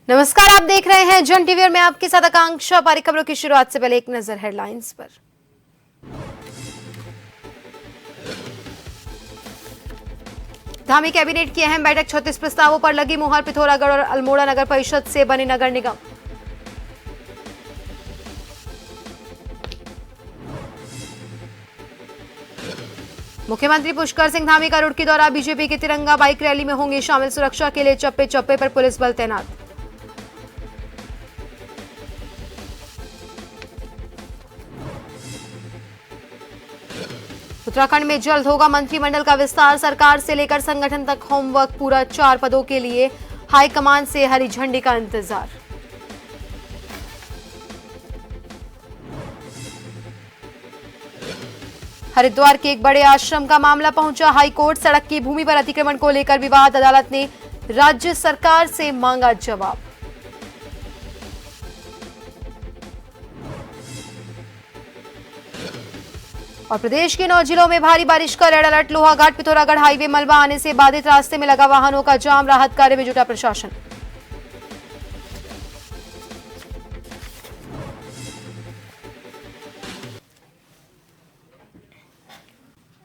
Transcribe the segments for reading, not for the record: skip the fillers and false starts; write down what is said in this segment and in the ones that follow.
नमस्कार, आप देख रहे हैं जन टीवी और मैं आपके साथ आकांक्षा। पारी खबरों की शुरुआत से पहले एक नजर हेडलाइंस पर। धामी कैबिनेट की अहम बैठक, 36 प्रस्तावों पर लगी मुहर। पिथौरागढ़ और अल्मोड़ा नगर परिषद से बने नगर निगम। मुख्यमंत्री पुष्कर सिंह धामी का रुड़की दौरा, बीजेपी की तिरंगा बाइक रैली में होंगे शामिल। सुरक्षा के लिए चप्पे चप्पे पर पुलिस बल तैनात। उत्तराखंड में जल्द होगा मंत्रिमंडल का विस्तार, सरकार से लेकर संगठन तक होमवर्क पूरा। 4 पदों के लिए हाईकमान से हरी झंडी का इंतजार। हरिद्वार के एक बड़े आश्रम का मामला पहुंचा हाई कोर्ट। सड़क की भूमि पर अतिक्रमण को लेकर विवाद, अदालत ने राज्य सरकार से मांगा जवाब। और प्रदेश के 9 जिलों में भारी बारिश का red alert. Lohaghat Pithoragarh highway मलबा आने से बाधित, रास्ते में लगा वाहनों का जाम। राहत कार्य में जुटा प्रशासन।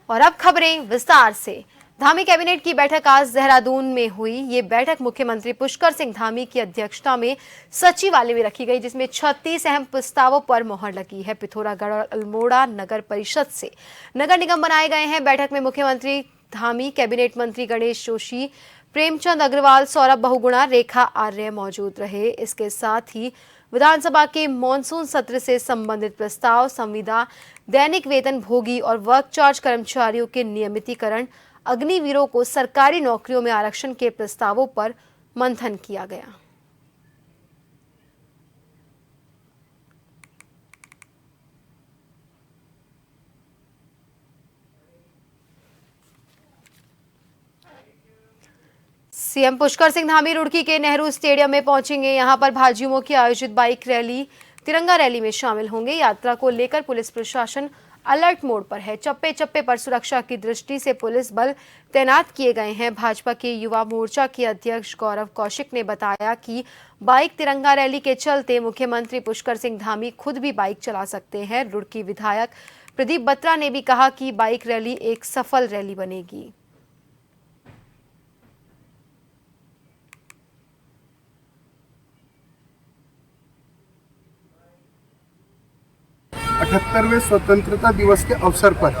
और अब खबरें विस्तार से। धामी कैबिनेट की बैठक आज देहरादून में हुई। ये बैठक मुख्यमंत्री पुष्कर सिंह धामी की अध्यक्षता में सचिवालय में रखी गई, जिसमें 36 अहम प्रस्तावों पर मोहर लगी है। पिथौरागढ़ और अल्मोड़ा नगर परिषद से नगर निगम बनाए गए हैं। बैठक में मुख्यमंत्री धामी, कैबिनेट मंत्री गणेश जोशी, प्रेमचंद अग्रवाल, सौरभ बहुगुणा, रेखा आर्य मौजूद रहे। इसके साथ ही विधानसभा के मॉनसून सत्र से संबंधित प्रस्ताव, संविदा, दैनिक वेतन भोगी और वर्क चार्ज कर्मचारियों के नियमितीकरण, अग्निवीरों को सरकारी नौकरियों में आरक्षण के प्रस्तावों पर मंथन किया गया। सीएम पुष्कर सिंह धामी रुड़की के नेहरू स्टेडियम में पहुंचेंगे। यहां पर भाजयुमो की आयोजित बाइक रैली, तिरंगा रैली में शामिल होंगे। यात्रा को लेकर पुलिस प्रशासन अलर्ट मोड पर है। चप्पे चप्पे पर सुरक्षा की दृष्टि से पुलिस बल तैनात किए गए हैं। भाजपा के युवा मोर्चा के अध्यक्ष गौरव कौशिक ने बताया कि बाइक तिरंगा रैली के चलते मुख्यमंत्री पुष्कर सिंह धामी खुद भी बाइक चला सकते हैं। रुड़की विधायक प्रदीप बत्रा ने भी कहा कि बाइक रैली एक सफल रैली बनेगी। 78वें स्वतंत्रता दिवस के अवसर पर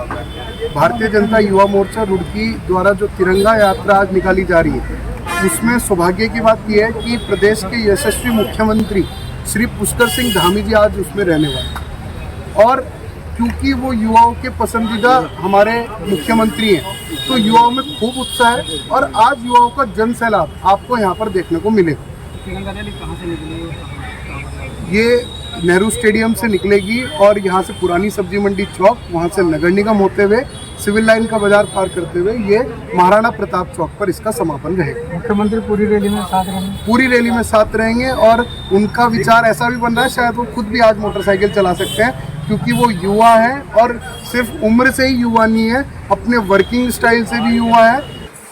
भारतीय जनता युवा मोर्चा रुड़की द्वारा जो तिरंगा यात्रा आज निकाली जा रही है, उसमें सौभाग्य की बात यह है कि प्रदेश के यशस्वी मुख्यमंत्री श्री पुष्कर सिंह धामी जी आज उसमें रहने वाले। और क्योंकि वो युवाओं के पसंदीदा हमारे मुख्यमंत्री हैं, तो युवाओं में खूब उत्साह है और आज युवाओं का जन सैलाब आपको यहाँ पर देखने को मिलेगा। तिरंगा रैली कहाँ से निकलेगी? ये नेहरू स्टेडियम से निकलेगी और यहाँ से पुरानी सब्जी मंडी चौक, वहाँ से नगर निगम होते हुए सिविल लाइन का बाजार पार करते हुए ये महाराणा प्रताप चौक पर इसका समापन रहेगा। मुख्यमंत्री पूरी रैली में साथ रहेंगे? पूरी रैली में साथ रहेंगे और उनका विचार ऐसा भी बन रहा है, शायद वो खुद भी आज मोटरसाइकिल चला सकते हैं, क्योंकि वो युवा है और सिर्फ उम्र से ही युवा नहीं है, अपने वर्किंग स्टाइल से भी युवा है।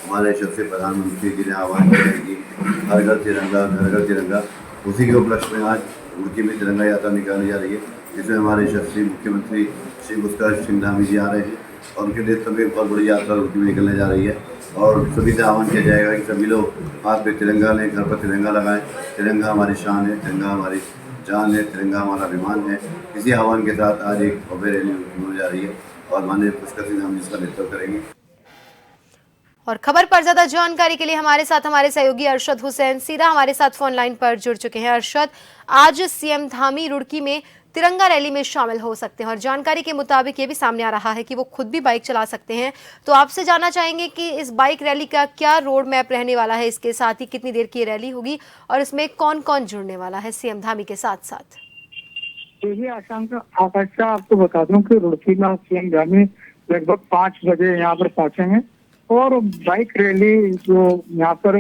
हमारे यशस्वी प्रधानमंत्री जी ने आह्वान किया है कि हर घर तिरंगा, घर घर तिरंगा। उसी के उपलक्ष्य में आज रुड़की में तिरंगा यात्रा निकाली जा रही है, जिसमें हमारे यशस्वी मुख्यमंत्री श्री पुष्कर सिंह धामी जी आ रहे हैं और उनके नेतृत्व में बहुत बड़ी यात्रा रुड़की में निकलने जा रही है। और सभी से आह्वान किया जाएगा कि सभी लोग हाथ पे तिरंगा लें, घर पर तिरंगा लगाएं। तिरंगा हमारी शान है, तिरंगा हमारी जान है, तिरंगा हमारा अभिमान है। इसी आह्वान के साथ आज एक भव्य रैली होने जा रही है और माननीय पुष्कर सिंह धामी इसका नेतृत्व करेंगे। और खबर पर ज्यादा जानकारी के लिए हमारे साथ हमारे सहयोगी अरशद हुसैन सीधा हमारे साथ फोन लाइन पर जुड़ चुके हैं। अरशद, आज सीएम धामी रुड़की में तिरंगा रैली में शामिल हो सकते हैं और जानकारी के मुताबिक ये भी सामने आ रहा है कि वो खुद भी बाइक चला सकते हैं, तो आपसे जानना चाहेंगे कि इस बाइक रैली का क्या रोड मैप रहने वाला है, इसके साथ ही कितनी देर की रैली होगी और इसमें कौन कौन जुड़ने वाला है सीएम धामी के साथ साथ? यही आकांक्षा आपको बता दूं कि रुड़की में सीएम धामी लगभग 5 बजे यहाँ पर पहुंचेंगे और बाइक रैली जो यहाँ पर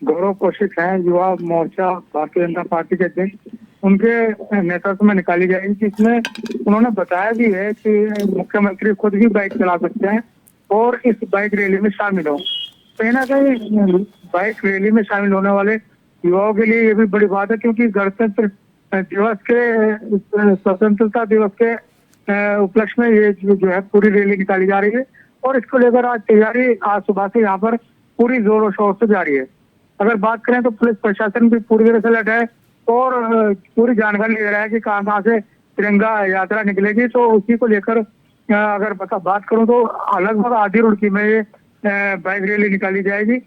गौरव कौशिक हैं, युवा मोर्चा भारतीय जनता पार्टी के अध्यक्ष, उनके नेतृत्व में निकाली जाएगी, जिसमें उन्होंने बताया भी है कि मुख्यमंत्री खुद भी बाइक चला सकते हैं और इस बाइक रैली में शामिल हो। कहीं ना कहीं बाइक रैली में शामिल होने वाले युवाओं के लिए ये भी बड़ी बात है, क्योंकि गणतंत्र दिवस के स्वतंत्रता दिवस के उपलक्ष्य में ये जो है पूरी रैली निकाली जा रही है। और इसको लेकर आज तैयारी आज सुबह से यहाँ पर पूरी जोरों शोर से जारी है। अगर बात करें तो पुलिस प्रशासन भी पूरी तरह से अलर्ट है और पूरी जानकारी ले रहा है कि कहाँ कहाँ से तिरंगा यात्रा निकलेगी। तो उसी को लेकर अगर बात करूं तो लगभग आधी रुड़की में ये बाइक रैली निकाली जाएगी।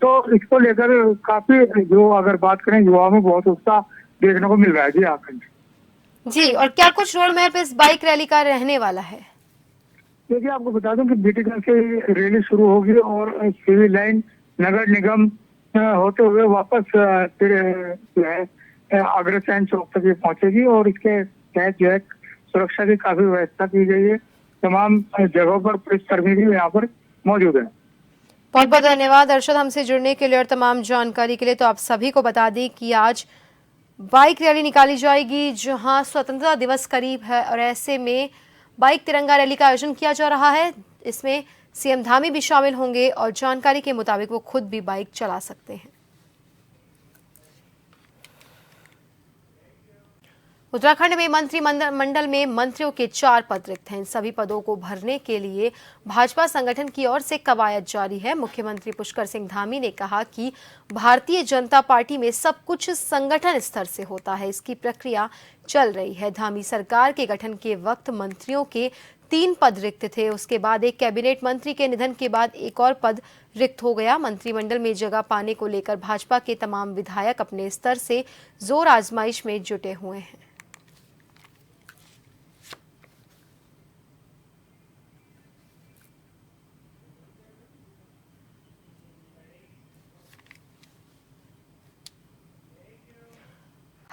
तो इसको लेकर काफी जो अगर बात करें युवाओं में बहुत उत्साह देखने को मिल रहा है। जी आखिर जी, और क्या कुछ रोड मैप इस बाइक रैली का रहने वाला है? देखिए, आपको बता दूं कि बीटीगंज से रैली शुरू होगी और सिविल लाइन, नगर निगम होते हुए वापस फिर जो है अग्रसेन चौक तक ये पहुंचेगी। और इसके तहत जो है सुरक्षा की काफी व्यवस्था की गई है। तमाम जगहों पर पुलिस कर्मी भी यहाँ पर मौजूद है। बहुत बहुत धन्यवाद अर्शद हमसे जुड़ने के लिए और तमाम जानकारी के लिए। तो आप सभी को बता दें कि आज बाइक रैली निकाली जाएगी जहां स्वतंत्रता दिवस करीब है और ऐसे में बाइक तिरंगा रैली का आयोजन किया जा रहा है। इसमें सीएम धामी भी शामिल होंगे और जानकारी के मुताबिक वो खुद भी बाइक चला सकते हैं। उत्तराखंड में मंत्रिमंडल में मंत्रियों के 4 पद रिक्त हैं। इन सभी पदों को भरने के लिए भाजपा संगठन की ओर से कवायद जारी है। मुख्यमंत्री पुष्कर सिंह धामी ने कहा कि भारतीय जनता पार्टी में सब कुछ संगठन स्तर से होता है, इसकी प्रक्रिया चल रही है। धामी सरकार के गठन के वक्त मंत्रियों के 3 पद रिक्त थे। उसके बाद एक कैबिनेट मंत्री के निधन के बाद एक और पद रिक्त हो गया। मंत्रिमंडल में जगह पाने को लेकर भाजपा के तमाम विधायक अपने स्तर से जोर आजमाइश में जुटे हुए हैं।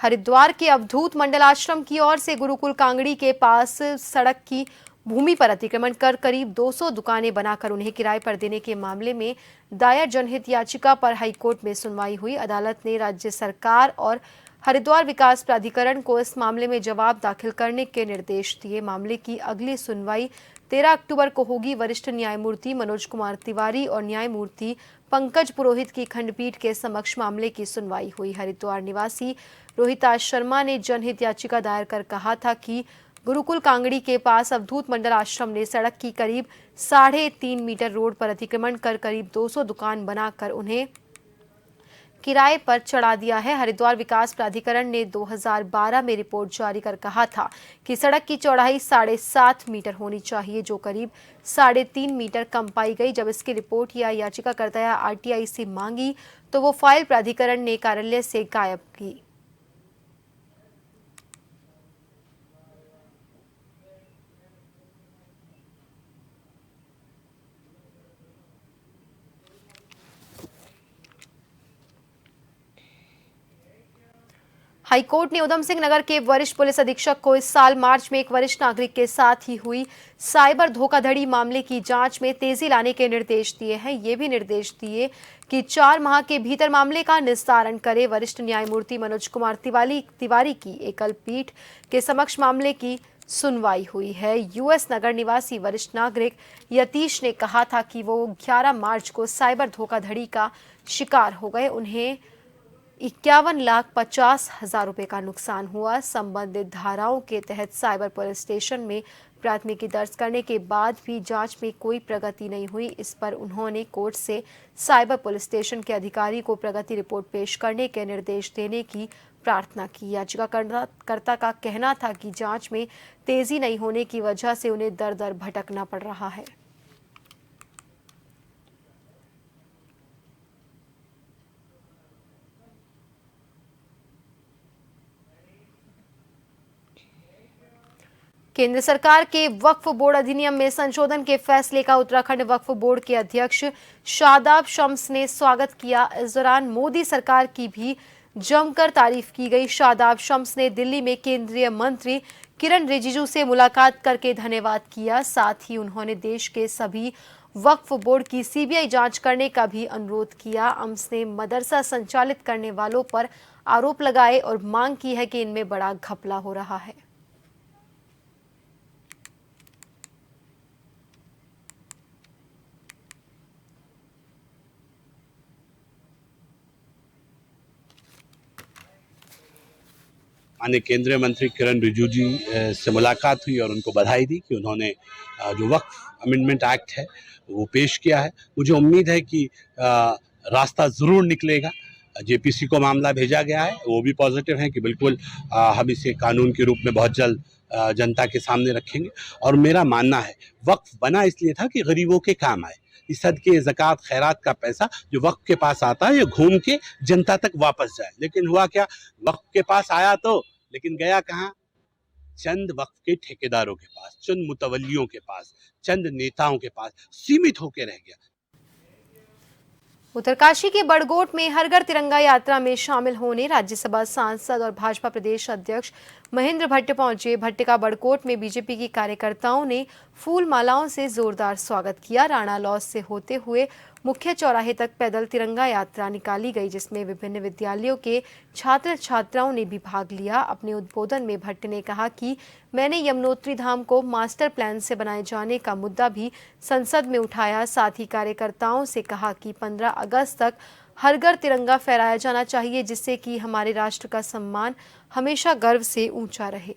हरिद्वार के अवधूत मंडल आश्रम की ओर से गुरुकुल कांगड़ी के पास सड़क की भूमि पर अतिक्रमण कर करीब 200 दुकानें बनाकर उन्हें किराए पर देने के मामले में दायर जनहित याचिका पर हाईकोर्ट में सुनवाई हुई। अदालत ने राज्य सरकार और हरिद्वार विकास प्राधिकरण को इस मामले में जवाब दाखिल करने के निर्देश दिए। मामले की अगली सुनवाई 13 अक्टूबर को होगी। वरिष्ठ न्यायमूर्ति मनोज कुमार तिवारी और न्यायमूर्ति पंकज पुरोहित की खंडपीठ के समक्ष मामले की सुनवाई हुई। हरिद्वार निवासी रोहिताज शर्मा ने जनहित याचिका दायर कर कहा था कि गुरुकुल कांगड़ी के पास अवधूत मंडल आश्रम ने सड़क की करीब 3.5 मीटर रोड पर अतिक्रमण कर करीब 200 दुकान बनाकर उन्हें किराए पर चढ़ा दिया है। हरिद्वार विकास प्राधिकरण ने 2012 में रिपोर्ट जारी कर कहा था कि सड़क की चौड़ाई 7.5 मीटर होनी चाहिए, जो करीब 3.5 मीटर कम पाई गई। जब इसकी रिपोर्ट या याचिकाकर्ता या आरटीआई से मांगी तो वो फाइल प्राधिकरण ने कार्यालय से गायब की। हाईकोर्ट ने उधम सिंह नगर के वरिष्ठ पुलिस अधीक्षक को इस साल मार्च में एक वरिष्ठ नागरिक के साथ ही हुई साइबर धोखाधड़ी मामले की जांच में तेजी लाने के निर्देश दिए हैं। ये भी निर्देश दिए कि 4 माह के भीतर मामले का निस्तारण करे। वरिष्ठ न्यायमूर्ति मनोज कुमार तिवारी की एकल पीठ के समक्ष मामले की सुनवाई हुई है। यूएस नगर निवासी वरिष्ठ नागरिक यतीश ने कहा था कि वो 11 मार्च को साइबर धोखाधड़ी का शिकार हो गए। उन्हें 51,50,000 रुपए का नुकसान हुआ। संबंधित धाराओं के तहत साइबर पुलिस स्टेशन में प्राथमिकी दर्ज करने के बाद भी जांच में कोई प्रगति नहीं हुई। इस पर उन्होंने कोर्ट से साइबर पुलिस स्टेशन के अधिकारी को प्रगति रिपोर्ट पेश करने के निर्देश देने की प्रार्थना की। याचिकाकर्ता का कहना था कि जांच में तेजी नहीं होने की वजह से उन्हें दर दर भटकना पड़ रहा है। केंद्र सरकार के वक्फ बोर्ड अधिनियम में संशोधन के फैसले का उत्तराखंड वक्फ बोर्ड के अध्यक्ष शादाब शम्स ने स्वागत किया। इस दौरान मोदी सरकार की भी जमकर तारीफ की गई। शादाब शम्स ने दिल्ली में केंद्रीय मंत्री किरण रिजिजू से मुलाकात करके धन्यवाद किया। साथ ही उन्होंने देश के सभी वक्फ बोर्ड की सीबीआई जांच करने का भी अनुरोध किया। अम्स ने मदरसा संचालित करने वालों पर आरोप लगाए और मांग की है कि इनमें बड़ा घपला हो रहा है। माननीय केंद्रीय मंत्री किरण रिजिजू जी से मुलाकात हुई और उनको बधाई दी कि उन्होंने जो वक्फ अमेंडमेंट एक्ट है वो पेश किया है। मुझे उम्मीद है कि रास्ता ज़रूर निकलेगा। जेपीसी को मामला भेजा गया है, वो भी पॉजिटिव है कि बिल्कुल हम इसे कानून के रूप में बहुत जल्द जनता के सामने रखेंगे। और मेरा मानना है वक्फ बना इसलिए था कि गरीबों के काम आए। इस सदके ज़कात खैरात का पैसा जो वक्फ के पास आता है ये घूम के जनता तक वापस जाए। लेकिन हुआ क्या, वक्फ के पास आया तो, लेकिन गया कहाँ? चंद वक्फ के ठेकेदारों के पास, चंद मुतवल्लियों के पास, चंद नेताओं के पास सीमित होकर रह गया। उत्तरकाशी के बड़गोट में हर घर तिरंगा यात्रा में शामिल होने राज्यसभा सांसद और भाजपा प्रदेश अध्यक्ष महेंद्र भट्ट पहुंचे। भट्ट का बड़कोट में बीजेपी के कार्यकर्ताओं ने फूल मालाओं से जोरदार स्वागत किया। राणा लॉज से होते हुए मुख्य चौराहे तक पैदल तिरंगा यात्रा निकाली गई, जिसमें विभिन्न विद्यालयों के छात्र छात्राओं ने भी भाग लिया। अपने उद्बोधन में भट्ट ने कहा कि मैंने यमुनोत्री धाम को मास्टर प्लान से बनाए जाने का मुद्दा भी संसद में उठाया। साथ ही कार्यकर्ताओं से कहा कि 15 अगस्त तक हर घर तिरंगा फहराया जाना चाहिए, जिससे कि हमारे राष्ट्र का सम्मान हमेशा गर्व से ऊंचा रहे।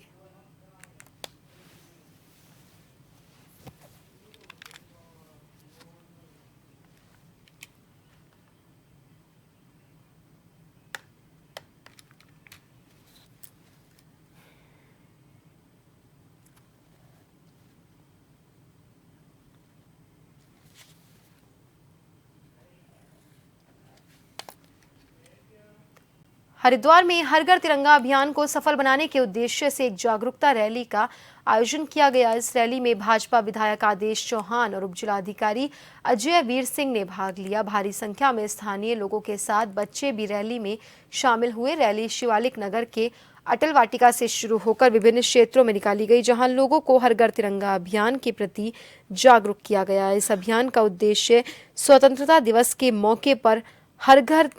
हरिद्वार में हर घर तिरंगा अभियान को सफल बनाने के उद्देश्य से एक जागरूकता रैली का आयोजन किया गया। इस रैली में भाजपा विधायक आदेश चौहान और उपजिलाधिकारी अजय वीर सिंह ने भाग लिया। भारी संख्या में स्थानीय लोगों के साथ बच्चे भी रैली में शामिल हुए। रैली शिवालिक नगर के अटल वाटिका से शुरू होकर विभिन्न क्षेत्रों में निकाली गई, जहां लोगों को हर घर तिरंगा अभियान के प्रति जागरूक किया गया। इस अभियान का उद्देश्य स्वतंत्रता दिवस के मौके पर हर घर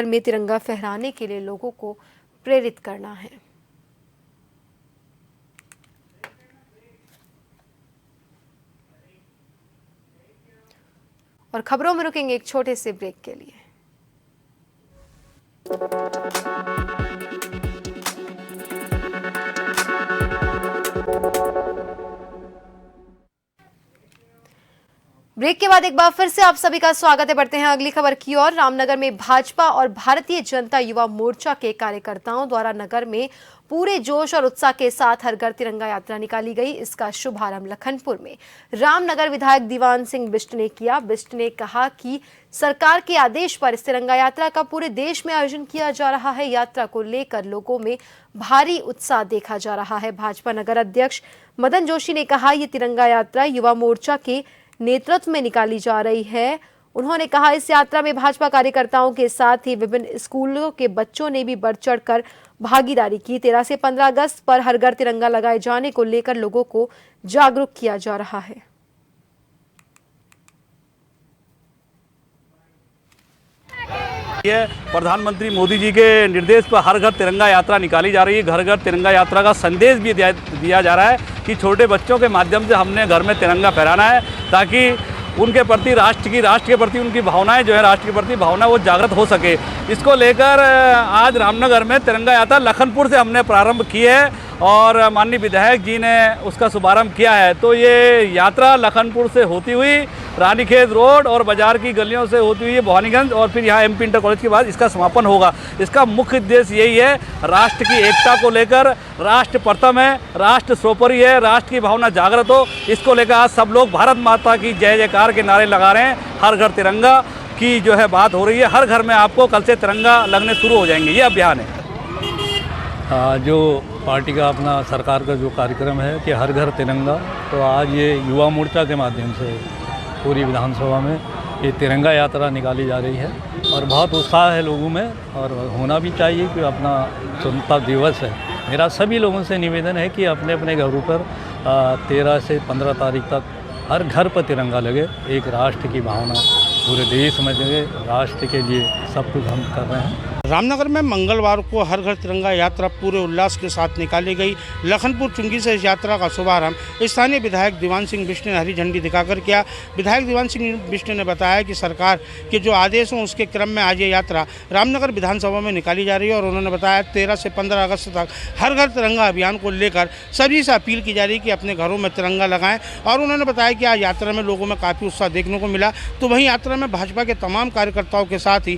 में तिरंगा फहराने के लिए लोगों को प्रेरित करना है। और खबरों में रुकेंगे एक छोटे से ब्रेक के लिए। ब्रेक के बाद एक बार फिर से आप सभी का स्वागत है। बढ़ते हैं अगली खबर की ओर। रामनगर में भाजपा और भारतीय जनता युवा मोर्चा के कार्यकर्ताओं द्वारा नगर में पूरे जोश और उत्साह के साथ हर घर तिरंगा यात्रा निकाली गई। इसका शुभारंभ लखनपुर में रामनगर विधायक दीवान सिंह बिष्ट ने किया। बिष्ट ने कहा कि सरकार के आदेश पर इस तिरंगा यात्रा का पूरे देश में आयोजन किया जा रहा है। यात्रा को लेकर लोगों में भारी उत्साह देखा जा रहा है। भाजपा नगर अध्यक्ष मदन जोशी ने कहा, ये तिरंगा यात्रा युवा मोर्चा के नेतृत्व में निकाली जा रही है। उन्होंने कहा, इस यात्रा में भाजपा कार्यकर्ताओं के साथ ही विभिन्न स्कूलों के बच्चों ने भी बढ़ चढ़कर भागीदारी की। 13 से 15 अगस्त पर हर घर तिरंगा लगाए जाने को लेकर लोगों को जागरूक किया जा रहा है। प्रधानमंत्री मोदी जी के निर्देश पर हर घर तिरंगा यात्रा निकाली जा रही है। घर घर तिरंगा यात्रा का संदेश भी दिया जा रहा है कि छोटे बच्चों के माध्यम से हमने घर में तिरंगा फहराना है, ताकि उनके प्रति राष्ट्र के प्रति उनकी भावनाएं जो है, राष्ट्र के प्रति भावना वो जागृत हो सके। इसको लेकर आज रामनगर में तिरंगा यात्रा लखनपुर से हमने प्रारंभ की है और माननीय विधायक जी ने उसका शुभारंभ किया है। तो ये यात्रा लखनपुर से होती हुई रानीखेत रोड और बाजार की गलियों से होती हुई भवानीगंज और फिर यहाँ एमपी इंटर कॉलेज के बाद इसका समापन होगा। इसका मुख्य उद्देश्य यही है, राष्ट्र की एकता को लेकर, राष्ट्र प्रथम है, राष्ट्र सर्वोपरि है, राष्ट्र की भावना जागृत हो, इसको लेकर आज सब लोग भारत माता की जय जयकार के नारे लगा रहे हैं। हर घर तिरंगा की जो है बात हो रही है। हर घर में आपको कल से तिरंगा लगने शुरू हो जाएंगे। ये अभियान है जो पार्टी का अपना सरकार का जो कार्यक्रम है कि हर घर तिरंगा, तो आज ये युवा मोर्चा के माध्यम से पूरी विधानसभा में ये तिरंगा यात्रा निकाली जा रही है और बहुत उत्साह है लोगों में और होना भी चाहिए कि अपना स्वतंत्रता दिवस है। मेरा सभी लोगों से निवेदन है कि अपने अपने घरों पर 13 से 15 तारीख तक हर घर पर तिरंगा लगे। एक राष्ट्र की भावना पूरे देश में लगे, राष्ट्र के लिए सब कुछ हम कर रहे हैं। रामनगर में मंगलवार को हर घर तिरंगा यात्रा पूरे उल्लास के साथ निकाली गई। लखनपुर चुंगी से इस यात्रा का शुभारंभ स्थानीय विधायक दीवान सिंह बिष्ट ने हरी झंडी दिखाकर किया। विधायक दीवान सिंह बिष्ट ने बताया कि सरकार के जो आदेश हों उसके क्रम में आज ये यात्रा रामनगर विधानसभा में निकाली जा रही है और उन्होंने बताया 13 से 15 अगस्त तक हर घर तिरंगा अभियान को लेकर सभी से अपील की जा रही है कि अपने घरों में तिरंगा लगाएं। और उन्होंने बताया कि आज यात्रा में लोगों में काफ़ी उत्साह देखने को मिला। तो वहीं यात्रा में भाजपा के तमाम कार्यकर्ताओं के साथ ही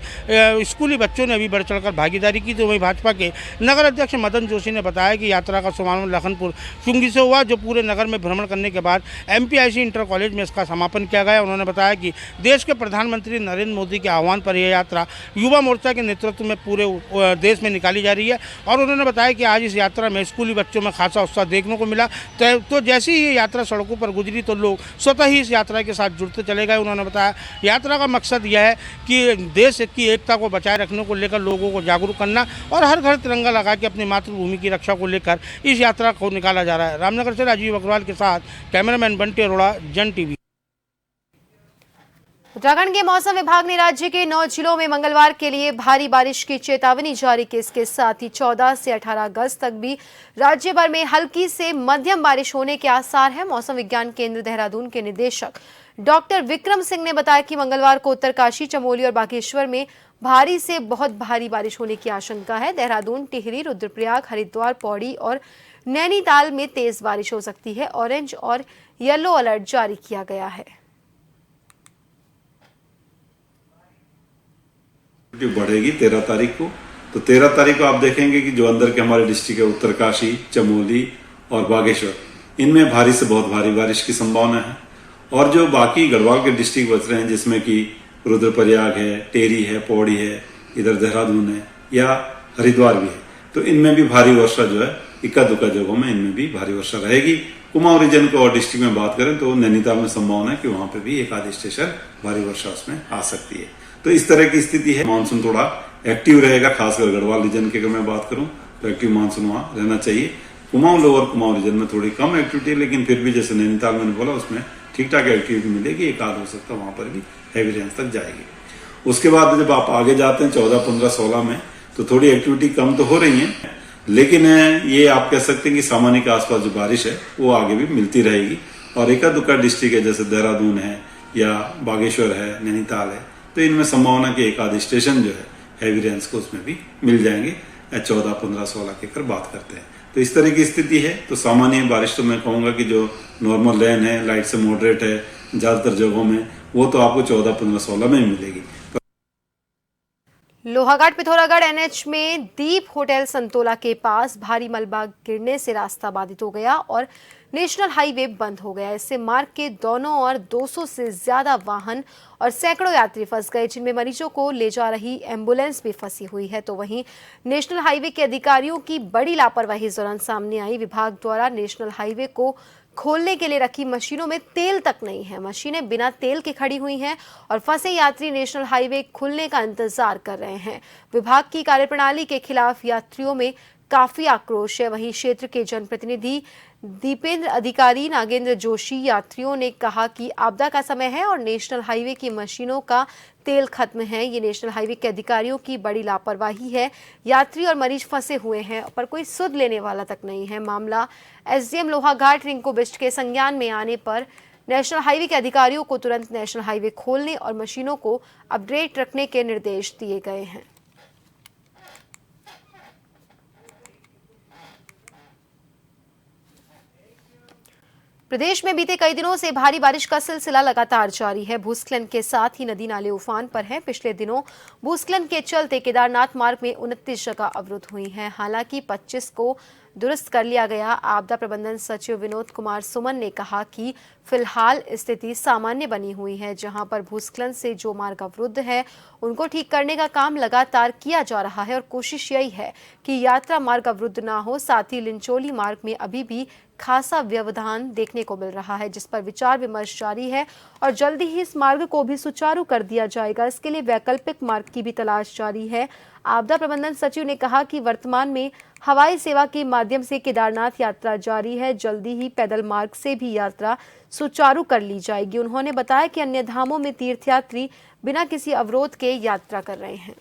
स्कूली बच्चों ने भी बढ़ चढ़कर भागीदारी की। तो वहीं भाजपा के नगर अध्यक्ष मदन जोशी ने बताया कि यात्रा का शुभारंभ लखनपुर चुंगी से हुआ, जो पूरे नगर में भ्रमण करने के बाद MPIC इंटर कॉलेज में इसका समापन किया गया। उन्होंने बताया कि देश के प्रधानमंत्री नरेंद्र मोदी के आह्वान पर यह यात्रा युवा मोर्चा के नेतृत्व में पूरे देश में निकाली जा रही है। और उन्होंने बताया कि आज इस यात्रा में स्कूली बच्चों में खासा उत्साह देखने को मिला। तो जैसे ही ये यात्रा सड़कों पर गुजरी तो लोग स्वतः ही इस यात्रा के साथ जुड़ते चले गए। उन्होंने बताया यात्रा का मकसद यह है कि देश की एकता को बचाए रखने को लेकर लोगों को जागरूक करना और हर घर तिरंगा लगा के अपनी मातृभूमि की रक्षा को लेकर इस यात्रा को निकाला जा रहा है। रामनगर से राजीव अग्रवाल के साथ कैमरामैन बंटी अरोड़ा, जन टीवी। उत्तराखंड के मौसम विभाग ने राज्य के 9 जिलों में मंगलवार के लिए भारी बारिश की चेतावनी जारी की। इसके साथ ही 14 से 18 अगस्त तक भी राज्य भर में हल्की से मध्यम बारिश होने के आसार हैं। मौसम विज्ञान केंद्र देहरादून के निदेशक डॉक्टर विक्रम सिंह ने बताया कि मंगलवार को उत्तरकाशी, चमोली और बागेश्वर में भारी से बहुत भारी बारिश होने की आशंका है। देहरादून, टिहरी, रुद्रप्रयाग, हरिद्वार, पौड़ी और नैनीताल में तेज बारिश हो सकती है। ऑरेंज और येलो अलर्ट जारी किया गया है। बढ़ेगी 13 तारीख को। तो 13 तारीख को आप देखेंगे कि जो अंदर के हमारे डिस्ट्रिक्ट है उत्तरकाशी, चमोली और बागेश्वर, इनमें भारी से बहुत भारी बारिश की संभावना है। और जो बाकी गढ़वाल के डिस्ट्रिक्ट बच रहे हैं जिसमें कि रुद्रप्रयाग है, टेरी है, पौड़ी है, इधर देहरादून है या हरिद्वार भी है, तो इनमें भी भारी वर्षा जो है इक्का दुक्का जगहों में इनमें भी भारी वर्षा रहेगी। कुमाऊं रीजन को और डिस्ट्रिक्ट में बात करें तो नैनीताल में संभावना है कि वहां पे भी एक आध स्टेशन भारी वर्षा उसमें आ सकती है। तो इस तरह की स्थिति है। मानसून थोड़ा एक्टिव रहेगा, खासकर गढ़वाल रीजन की अगर मैं बात करूं तो एक्टिव मानसून वहां रहना चाहिए। कुमाऊं लोअर कुमाऊं रीजन में थोड़ी कम एक्टिविटी है, लेकिन फिर भी जैसे नैनीताल मैंने बोला उसमें ठीक ठाक एक्टिविटी मिलेगी। एक आध हो सकता है वहां पर भी हैवी रेंज तक जाएगी। उसके बाद जब आप आगे जाते हैं 14, 15, 16 में तो थोड़ी एक्टिविटी कम तो हो रही है, लेकिन ये आप कह सकते हैं कि सामान्य के आसपास जो बारिश है वो आगे भी मिलती रहेगी। और एका दुक्का डिस्ट्रिक्ट है जैसे देहरादून है या बागेश्वर है, नैनीताल है, तो इनमें संभावना कि एक आध स्टेशन जो है हैवी रेंज को उसमें भी मिल जाएंगे। 14, 15, 16 की अगर बात करते हैं तो इस तरह की स्थिति है। तो सामान्य बारिश तो मैं कहूंगा कि जो नॉर्मल रेन है, लाइट से मॉडरेट है ज्यादातर जगहों में, वो तो आपको 14, 15, 16 में मिलेगी। लोहाघाट पिथौरागढ़ NH में दीप होटल संतोला के पास भारी मलबा गिरने से रास्ता बाधित हो गया और नेशनल हाईवे बंद हो गया। इससे मार्ग के दोनों ओर 200 से ज्यादा वाहन और सैकड़ों यात्री फंस गए, जिनमें मरीजों को ले जा रही एम्बुलेंस भी फंसी हुई है। तो वहीं नेशनल हाईवे के अधिकारियों की बड़ी लापरवाही इस दौरान सामने आई। विभाग द्वारा नेशनल हाईवे को खोलने के लिए रखी मशीनों में तेल तक नहीं है। मशीनें बिना तेल के खड़ी हुई हैं और फंसे यात्री नेशनल हाईवे खुलने का इंतजार कर रहे हैं। विभाग की कार्यप्रणाली के खिलाफ यात्रियों में काफी आक्रोश है। वहीं क्षेत्र के जनप्रतिनिधि दीपेंद्र अधिकारी नागेंद्र जोशी यात्रियों ने कहा कि आपदा का समय है और नेशनल हाईवे की मशीनों का तेल खत्म है। ये नेशनल हाईवे के अधिकारियों की बड़ी लापरवाही है। यात्री और मरीज फंसे हुए हैं पर कोई सुध लेने वाला तक नहीं है। मामला SDM लोहाघाट रिंकू बिष्ट के संज्ञान में आने पर नेशनल हाईवे के अधिकारियों को तुरंत नेशनल हाईवे खोलने और मशीनों को अपडेट रखने के निर्देश दिए गए हैं। प्रदेश में बीते कई दिनों से भारी बारिश का सिलसिला लगातार जारी है। भूस्खलन के साथ ही नदी नाले उफान पर हैं। पिछले दिनों भूस्खलन के चलते केदारनाथ मार्ग में 29 जगह अवरुद्ध हुई हैं। हालांकि 25 को दुरुस्त कर लिया गया। आपदा प्रबंधन सचिव विनोद कुमार सुमन ने कहा कि फिलहाल स्थिति सामान्य बनी हुई है। जहां पर भूस्खलन से जो मार्ग अवरुद्ध है उनको ठीक करने का काम लगातार किया जा रहा है और कोशिश यही है कि यात्रा मार्ग अवरुद्ध ना हो। साथ ही लिंचोली मार्ग में अभी भी खासा व्यवधान देखने को मिल रहा है, जिस पर विचार विमर्श जारी है और जल्दी ही इस मार्ग को भी सुचारू कर दिया जाएगा। इसके लिए वैकल्पिक मार्ग की भी तलाश जारी है। आपदा प्रबंधन सचिव ने कहा कि वर्तमान में हवाई सेवा के माध्यम से केदारनाथ यात्रा जारी है। जल्दी ही पैदल मार्ग से भी यात्रा सुचारू कर ली जाएगी। उन्होंने बताया कि अन्य धामों में तीर्थयात्री बिना किसी अवरोध के यात्रा कर रहे हैं।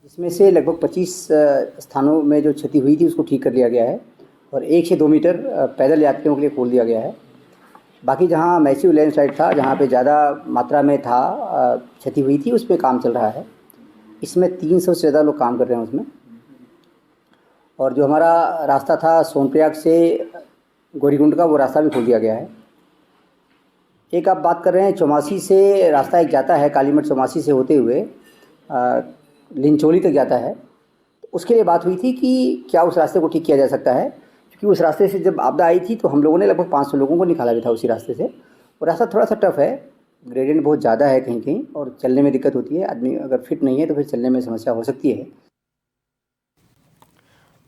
इसमें से लगभग 25 स्थानों में जो क्षति हुई थी उसको ठीक कर लिया गया है और 1 से 2 मीटर पैदल यात्रियों के लिए खोल दिया गया है। बाकी जहां मैसिव लैंडस्लाइड था, जहां पे ज़्यादा मात्रा में था क्षति हुई थी, उस पर काम चल रहा है। इसमें 300 से ज़्यादा लोग काम कर रहे हैं उसमें। और जो हमारा रास्ता था सोनप्रयाग से गौरीकुंड का, वो रास्ता भी खोल दिया गया है। एक आप बात कर रहे हैं चौमासी से रास्ता एक जाता है, कालीमठ चौमासी से होते हुए लिंचोली तक जाता है। उसके लिए बात हुई थी कि क्या उस रास्ते को ठीक किया जा सकता है, क्योंकि उस रास्ते से जब आपदा आई थी तो हम लोगों ने लगभग 500 लोगों को निकाला भी था उसी रास्ते से। और रास्ता थोड़ा सा टफ है, ग्रेडियंट बहुत ज़्यादा है कहीं कहीं, और चलने में दिक्कत होती है। आदमी अगर फिट नहीं है तो फिर चलने में समस्या हो सकती है।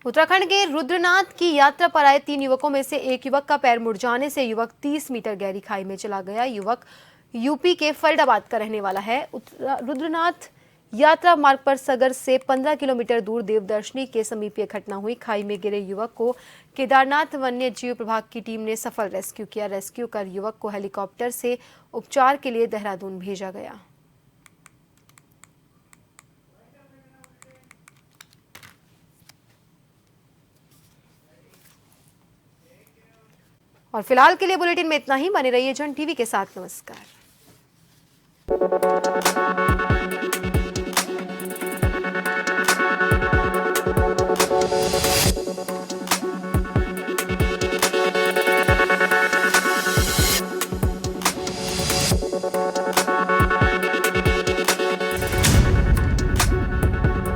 उत्तराखंड के रुद्रनाथ की यात्रा पर आए 3 युवकों में से एक युवक का पैर मुड़ जाने से युवक 30 मीटर गहरी खाई में चला गया। युवक यूपी के फरीदाबाद का रहने वाला है। रुद्रनाथ यात्रा मार्ग पर सगर से 15 किलोमीटर दूर देवदर्शनी के समीप यह घटना हुई। खाई में गिरे युवक को केदारनाथ वन्य जीव प्रभाग की टीम ने सफल रेस्क्यू किया। रेस्क्यू कर युवक को हेलीकॉप्टर से उपचार के लिए देहरादून भेजा गया। और फिलहाल के लिए बुलेटिन में इतना ही। बने रहिए जन टीवी के साथ। नमस्कार।